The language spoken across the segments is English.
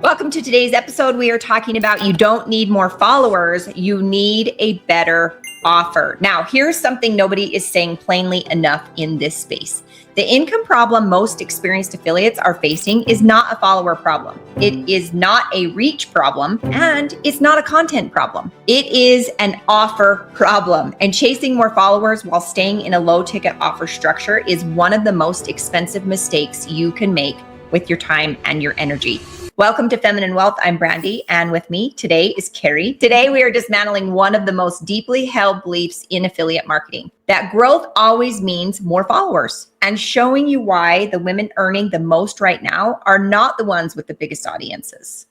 Welcome to today's episode. We are talking about you don't need more followers, you need a better offer. Now, here's something nobody is saying plainly enough in this space. The income problem most experienced affiliates are facing is not a follower problem. It is not a reach problem, and it's not a content problem. It is an offer problem. And chasing more followers while staying in a low ticket offer structure is one of the most expensive mistakes you can make with your time and your energy. Welcome to Feminine Wealth. I'm Brandy, and with me today is Carrie. Today, we are dismantling one of the most deeply held beliefs in affiliate marketing, that growth always means more followers, and showing you why the women earning the most right now are not the ones with the biggest audiences.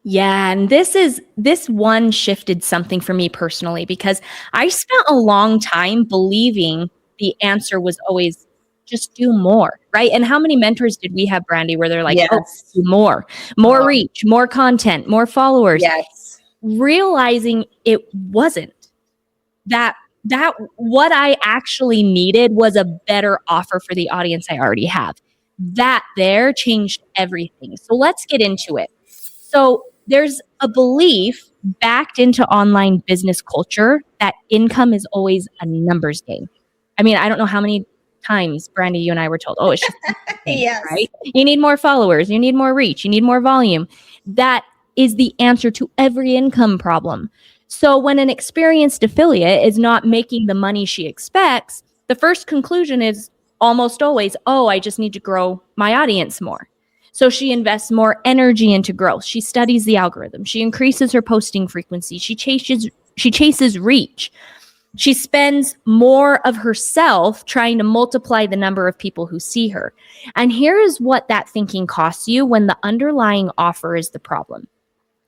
Yeah, and this one shifted something for me personally, because I spent a long time believing the answer was always just do more, right? And how many mentors did we have, Brandy, where they're like, Yes. oh, do more reach, more content, more followers. Yes. Realizing it wasn't that what I actually needed was a better offer for the audience I already have. That there changed everything. So let's get into it. So there's a belief backed into online business culture that income is always a numbers game. I mean, I don't know how many times, Brandy, you and I were told, oh, it's just Yes. right? You need more followers, you need more reach, you need more volume. That is the answer to every income problem. So when an experienced affiliate is not making the money she expects, the first conclusion is almost always, oh, I just need to grow my audience more. So she invests more energy into growth. She studies the algorithm. She increases her posting frequency. She chases reach. She spends more of herself trying to multiply the number of people who see her. And here is what that thinking costs you when the underlying offer is the problem.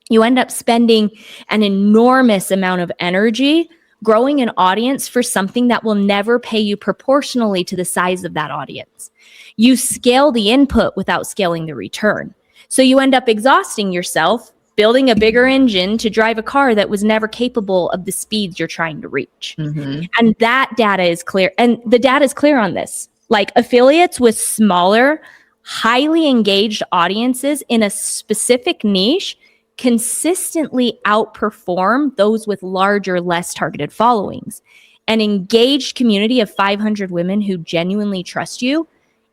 You end up spending an enormous amount of energy growing an audience for something that will never pay you proportionally to the size of that audience. You scale the input without scaling the return. So you end up exhausting yourself, building a bigger engine to drive a car that was never capable of the speeds you're trying to reach. Mm-hmm. And that data is clear. And the data is clear on this. Like affiliates with smaller, highly engaged audiences in a specific niche consistently outperform those with larger, less targeted followings. An engaged community of 500 women who genuinely trust you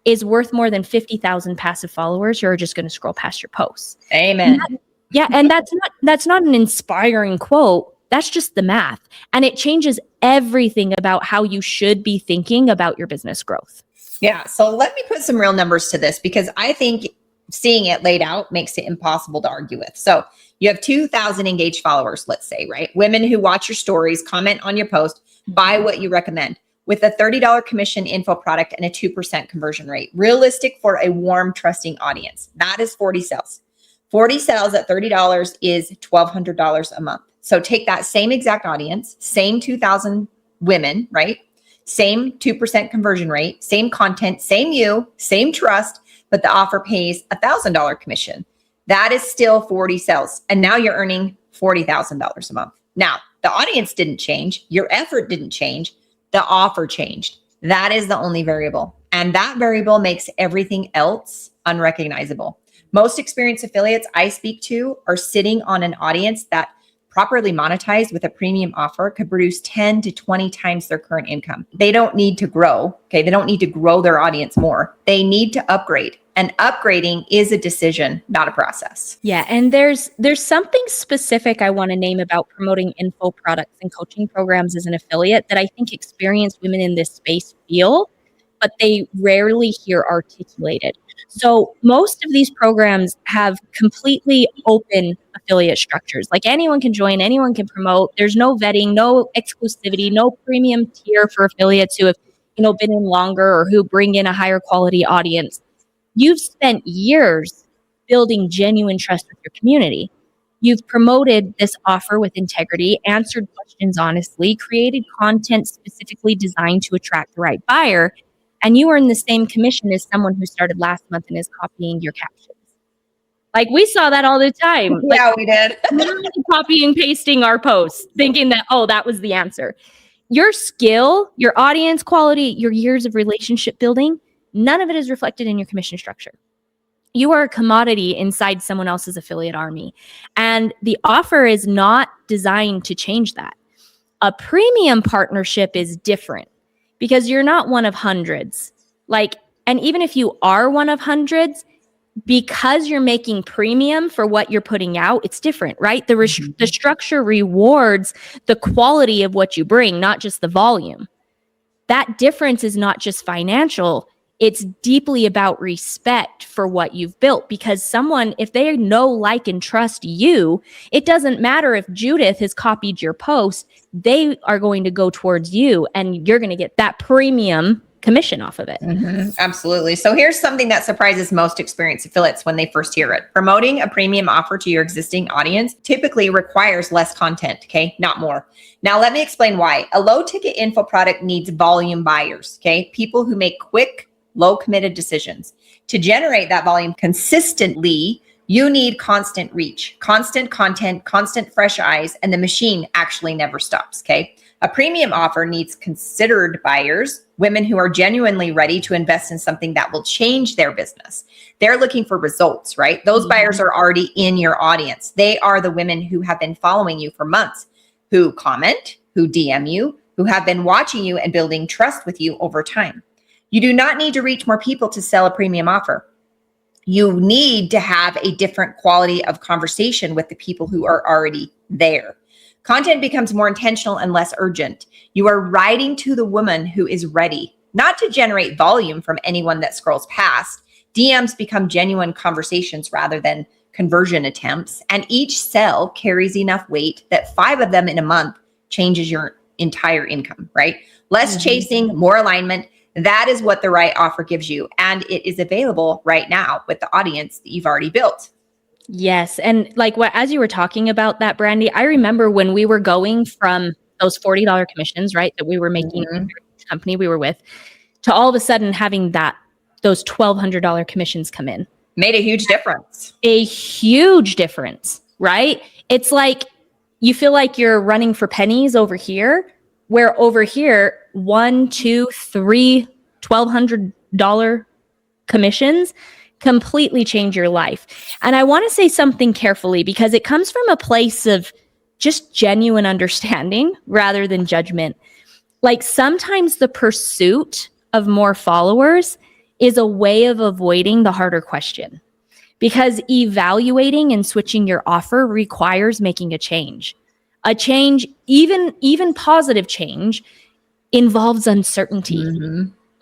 is worth more than 50,000 passive followers who are just going to scroll past your posts. Amen. And that's not an inspiring quote. That's just the math. And it changes everything about how you should be thinking about your business growth. Yeah. So let me put some real numbers to this, because I think seeing it laid out makes it impossible to argue with. So you have 2,000 engaged followers, let's say, right? Women who watch your stories, comment on your post, buy what you recommend with a $30 commission info product and a 2% conversion rate. Realistic for a warm, trusting audience. That is 40 sales. 40 sales at $30 is $1,200 a month. So take that same exact audience, same 2,000 women, right? Same 2% conversion rate, same content, same you, same trust, but the offer pays $1,000 commission. That is still 40 sales. And now you're earning $40,000 a month. Now, the audience didn't change. Your effort didn't change. The offer changed. That is the only variable. And that variable makes everything else unrecognizable. Most experienced affiliates I speak to are sitting on an audience that properly monetized with a premium offer could produce 10 to 20 times their current income. They don't need to grow. Okay. They don't need to grow their audience more. They need to upgrade. And upgrading is a decision, not a process. Yeah. And there's something specific I want to name about promoting info products and coaching programs as an affiliate that I think experienced women in this space feel, but they rarely hear articulated. So most of these programs have completely open affiliate structures. Like anyone can join, anyone can promote. There's no vetting, no exclusivity, no premium tier for affiliates who have, been in longer or who bring in a higher quality audience. You've spent years building genuine trust with your community. You've promoted this offer with integrity, answered questions honestly, created content specifically designed to attract the right buyer, and you earn the same commission as someone who started last month and is copying your captions. Like we saw that all the time. Yeah, we did. Literally copying and pasting our posts, thinking that, oh, that was the answer. Your skill, your audience quality, your years of relationship building, none of it is reflected in your commission structure. You are a commodity inside someone else's affiliate army. And the offer is not designed to change that. A premium partnership is different because you're not one of hundreds. Like, and even if you are one of hundreds, because you're making premium for what you're putting out, it's different, right? The structure rewards the quality of what you bring, not just the volume. That difference is not just financial. It's deeply about respect for what you've built, because someone, if they know, like, and trust you, it doesn't matter if Judith has copied your post, they are going to go towards you and you're going to get that premium commission off of it. Absolutely. So here's something that surprises most experienced affiliates when they first hear it. Promoting a premium offer to your existing audience typically requires less content, okay? Not more. Now, let me explain why. A low ticket info product needs volume buyers, okay? People who make quick, low committed decisions. To generate that volume consistently, you need constant reach, constant content, constant fresh eyes, and the machine actually never stops, okay? A premium offer needs considered buyers, women who are genuinely ready to invest in something that will change their business. They're looking for results, right? Those buyers are already in your audience. They are the women who have been following you for months, who comment, who DM you, who have been watching you and building trust with you over time. You do not need to reach more people to sell a premium offer. You need to have a different quality of conversation with the people who are already there. Content becomes more intentional and less urgent. You are writing to the woman who is ready, not to generate volume from anyone that scrolls past. DMs become genuine conversations rather than conversion attempts. And each sell carries enough weight that 5 of them in a month changes your entire income, right? Less chasing, more alignment. That is what the right offer gives you. And it is available right now with the audience that you've already built. Yes. And like as you were talking about that, Brandy, I remember when we were going from those $40 commissions, right, that we were making in the company we were with, to all of a sudden having those $1,200 commissions come in. Made a huge difference. A huge difference, right? It's like you feel like you're running for pennies over here, where over here, 1, 2, 3, $1,200 commissions completely change your life. And I want to say something carefully because it comes from a place of just genuine understanding rather than judgment. Like sometimes the pursuit of more followers is a way of avoiding the harder question, because evaluating and switching your offer requires making a change. A change, even positive change, involves uncertainty.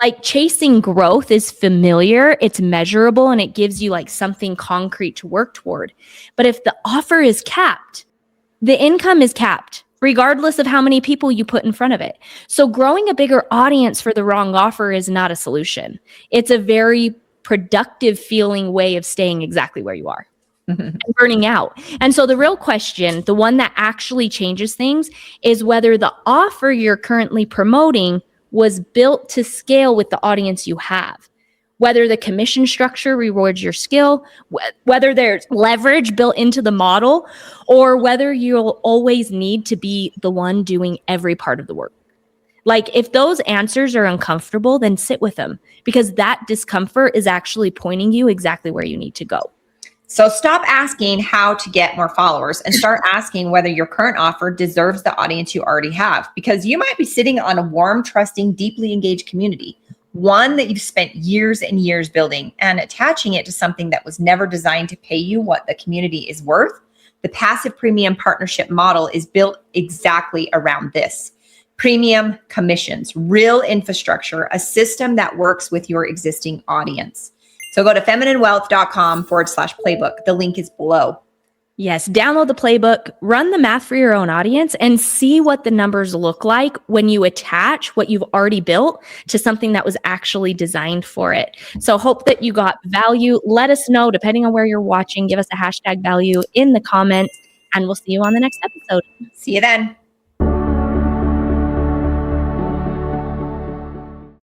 Like chasing growth is familiar, it's measurable, and it gives you like something concrete to work toward. But if the offer is capped, the income is capped, regardless of how many people you put in front of it. So growing a bigger audience for the wrong offer is not a solution. It's a very productive feeling way of staying exactly where you are. And burning out. And so the real question, the one that actually changes things, is whether the offer you're currently promoting was built to scale with the audience you have. Whether the commission structure rewards your skill, whether there's leverage built into the model, or whether you'll always need to be the one doing every part of the work. Like if those answers are uncomfortable, then sit with them, because that discomfort is actually pointing you exactly where you need to go. So stop asking how to get more followers and start asking whether your current offer deserves the audience you already have, because you might be sitting on a warm, trusting, deeply engaged community, one that you've spent years and years building, and attaching it to something that was never designed to pay you what the community is worth. The passive premium partnership model is built exactly around this. Premium commissions, real infrastructure, a system that works with your existing audience. So go to femininewealth.com/playbook. The link is below. Yes, download the playbook, run the math for your own audience, and see what the numbers look like when you attach what you've already built to something that was actually designed for it. So hope that you got value. Let us know, depending on where you're watching, give us a hashtag value in the comments, and we'll see you on the next episode. See you then.